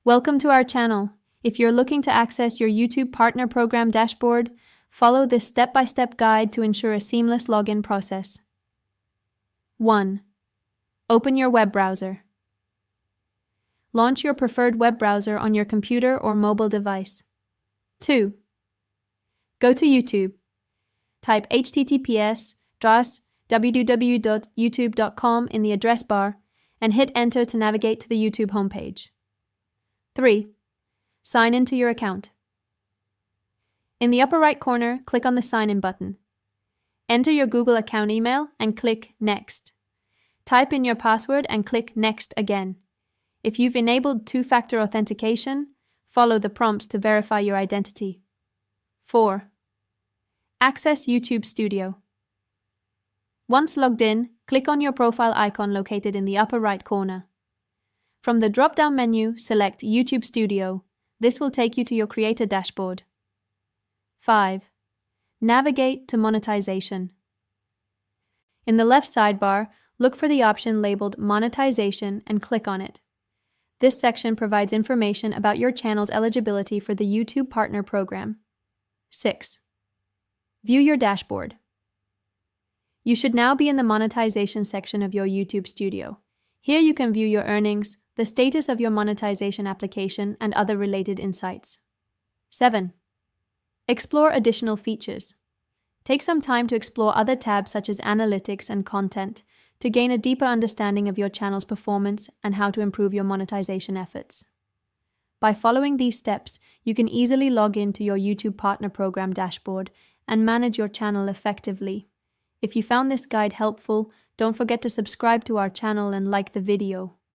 Welcome to our channel. If you're looking to access your YouTube Partner Program dashboard, follow this step-by-step guide to ensure a seamless login process. 1. Open your web browser. Launch your preferred web browser on your computer or mobile device. 2. Go to YouTube. Type https://www.youtube.com in the address bar and hit enter to navigate to the YouTube homepage. 3. Sign in to your account. In the upper right corner, click on the Sign In button. Enter your Google account email and click Next. Type in your password and click Next again. If you've enabled two-factor authentication, follow the prompts to verify your identity. 4. Access YouTube Studio. Once logged in, click on your profile icon located in the upper right corner. From the drop-down menu, select YouTube Studio. This will take you to your creator dashboard. 5. Navigate to Monetization. In the left sidebar, look for the option labeled Monetization and click on it. This section provides information about your channel's eligibility for the YouTube Partner Program. 6. View your dashboard. You should now be in the Monetization section of your YouTube Studio. Here you can view your earnings, the status of your monetization application, and other related insights. 7. Explore additional features. Take some time to explore other tabs such as Analytics and Content to gain a deeper understanding of your channel's performance and how to improve your monetization efforts. By following these steps, you can easily log into your YouTube Partner Program dashboard and manage your channel effectively. If you found this guide helpful, don't forget to subscribe to our channel and like the video.